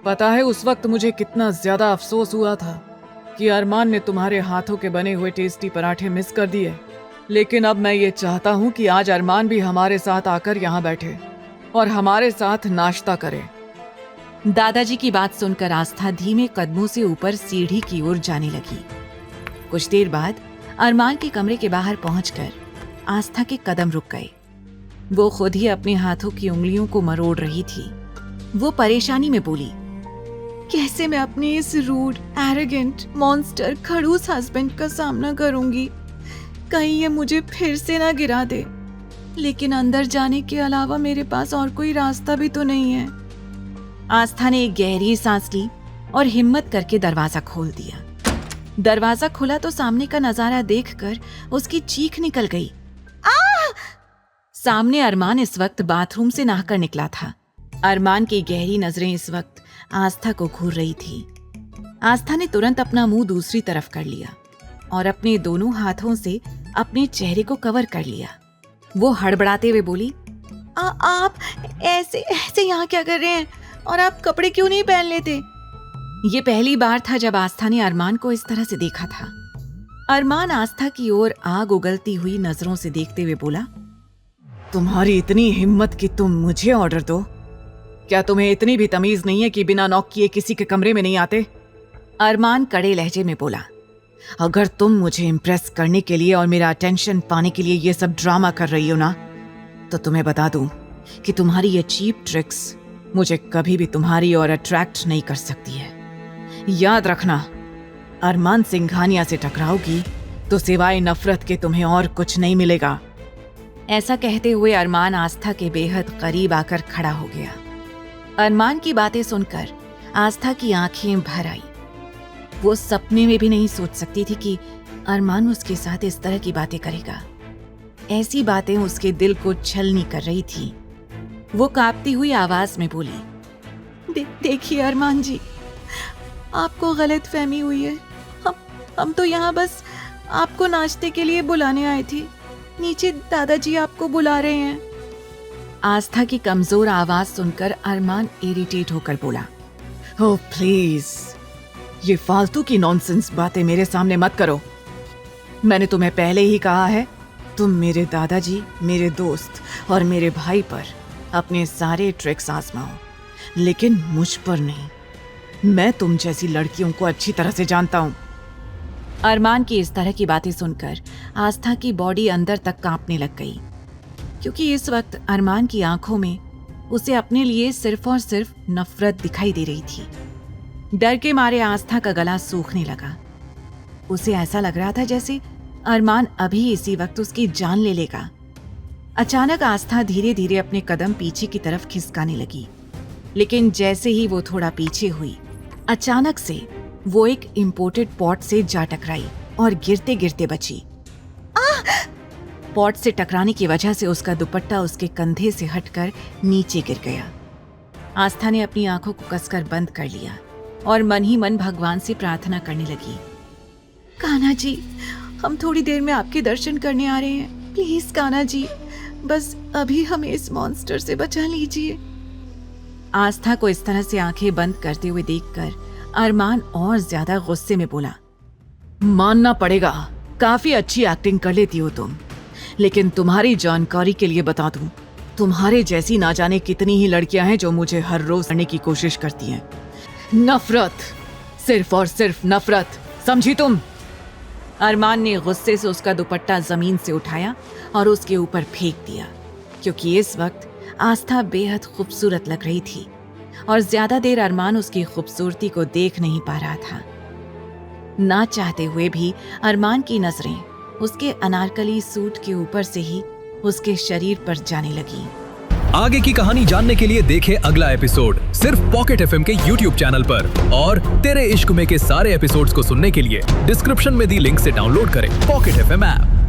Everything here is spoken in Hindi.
पता है उस वक्त मुझे कितना ज्यादा अफसोस हुआ था कि अरमान ने तुम्हारे हाथों के बने हुए टेस्टी पराठे मिस कर दिए। लेकिन अब मैं ये चाहता हूँ कि आज अरमान भी हमारे साथ आकर यहाँ बैठे और हमारे साथ नाश्ता करे। दादाजी की बात सुनकर आस्था धीमे कदमों से ऊपर सीढ़ी की ओर जाने लगी। कुछ देर बाद अरमान के कमरे के बाहर पहुंचकर आस्था के कदम रुक गए। वो खुद ही अपने हाथों की उंगलियों को मरोड़ रही थी। वो परेशानी में बोली, कैसे मैं अपने इस रूड, एरोगेंट, मॉन्स्टर, खड़ूस हस्बैंड का सामना करूंगी? कहीं ये मुझे फिर से ना गिरा दे। लेकिन अंदर जाने के अलावा मेरे पास और कोई रास्ता भी तो नहीं है। आस्था ने एक गहरी सांस ली और हिम्मत करके दरवाजा खोल दिया। दरवाजा खुला तो सामने का नजारा देखकर उसकी चीख निकल गई। आ! सामने अरमान इस वक्त बाथरूम से नहाकर निकला था। अरमान की गहरी नजरें इस वक्त आस्था को घूर रही थी। आस्था ने तुरंत अपना मुंह दूसरी तरफ कर लिया और अपने दोनों हाथों से अपने चेहरे को कवर कर लिया। वो हड़बड़ाते हुए बोली, आप ऐसे यहाँ क्या कर रहे हैं? और आप कपड़े क्यों नहीं पहन लेते? ये पहली बार था जब आस्था ने अरमान को इस तरह से देखा था। अरमान आस्था की ओर आग उगलती हुई नजरों से देखते हुए बोला, तुम्हारी इतनी हिम्मत कि तुम मुझे ऑर्डर दो? क्या तुम्हें इतनी भी तमीज नहीं है कि बिना नॉक किए किसी के कमरे में नहीं आते? अरमान कड़े लहजे में बोला, अगर तुम मुझे इम्प्रेस करने के लिए और मेरा अटेंशन पाने के लिए ये सब ड्रामा कर रही हो ना, तो तुम्हें बता दूं कि तुम्हारी ये चीप ट्रिक्स मुझे कभी भी तुम्हारी ओर अट्रैक्ट नहीं कर सकती है। याद रखना, अरमान सिंघानिया से टकराओगी तो सिवाय नफरत के तुम्हें और कुछ नहीं मिलेगा। ऐसा कहते हुए अरमान आस्था के बेहद करीब आकर खड़ा हो गया। अरमान की बातें सुनकर आस्था की आंखें भर आई। वो सपने में भी नहीं सोच सकती थी कि अरमान उसके साथ इस तरह की बातें करेगा। ऐसी बातें उसके दिल को छलनी कर रही थी। वो कांपती हुई आवाज में बोली, देखिए अरमान जी, आपको गलत फहमी हुई है। हम तो यहाँ बस आपको नाश्ते के लिए बुलाने आए थे। नीचे दादाजी आपको बुला रहे हैं। आस्था की कमजोर आवाज सुनकर अरमान इरिटेट होकर बोला, ओह प्लीज, ये फालतू की नॉनसेंस बातें मेरे सामने मत करो। मैंने तुम्हें पहले ही कहा है, तुम मेरे दादाजी, मेरे दोस्त और मेरे भाई पर अपने सारे ट्रिक्स आजमाओ, लेकिन मुझ पर नहीं। मैं तुम जैसी लड़कियों को अच्छी तरह से जानता हूं। अरमान की इस तरह की बातें सुनकर आस्था की बॉडी अंदर तक कांपने लग गई, क्योंकि इस वक्त अरमान की आंखों में उसे अपने लिए सिर्फ और सिर्फ नफरत दिखाई दे रही थी। डर के मारे आस्था का गला सूखने लगा। उसे ऐसा लग रहा था जैसे अरमान अभी इसी वक्त उसकी जान ले लेगा। अचानक आस्था धीरे धीरे अपने कदम पीछे की तरफ खिसकाने लगी, लेकिन जैसे ही वो थोड़ा पीछे हुई, अचानक से वो एक इंपोर्टेड पॉट से जा टकराई और गिरते गिरते बची। पॉट से टकराने की वजह से उसका दुपट्टा उसके कंधे से हटकर नीचे गिर गया। आस्था ने अपनी आंखों को कसकर बंद कर लिया और मन ही मन भगवान से प्रार्थना करने लगी, कान्हा जी, हम थोड़ी देर में आपके दर्शन करने आ रहे हैं। प्लीज कान्हा जी, बस अभी हमें इस मॉन्स्टर से बचा लीजिए। आस्था को इस तरह से आंखें बंद करते हुए देखकर अरमान और ज्यादा गुस्से में बोला, मानना पड़ेगा, काफी अच्छी एक्टिंग कर लेती हो तुम, लेकिन तुम्हारी जानकारी के लिए बता दूं, तुम्हारे जैसी ना जाने कितनी ही लड़कियां हैं जो मुझे हर रोज करने की कोशिश करती हैं। नफरत, सिर्फ और सिर्फ नफरत, समझी तुम? अरमान ने गुस्से से उसका दुपट्टा जमीन से उठाया और उसके ऊपर फेंक दिया, क्योंकि इस वक्त आस्था बेहद खूबसूरत लग रही थी और ज्यादा देर अरमान उसकी खूबसूरती को देख नहीं पा रहा था। ना चाहते हुए भी अरमान की नजरें उसके अनारकली सूट के ऊपर से ही उसके शरीर पर जाने लगी। आगे की कहानी जानने के लिए देखें अगला एपिसोड सिर्फ पॉकेट एफएम के YouTube चैनल पर, और तेरे इश्क में के सारे एपिसोड्स को सुनने के लिए डिस्क्रिप्शन में दी लिंक से डाउनलोड करें पॉकेट एफएम ऐप।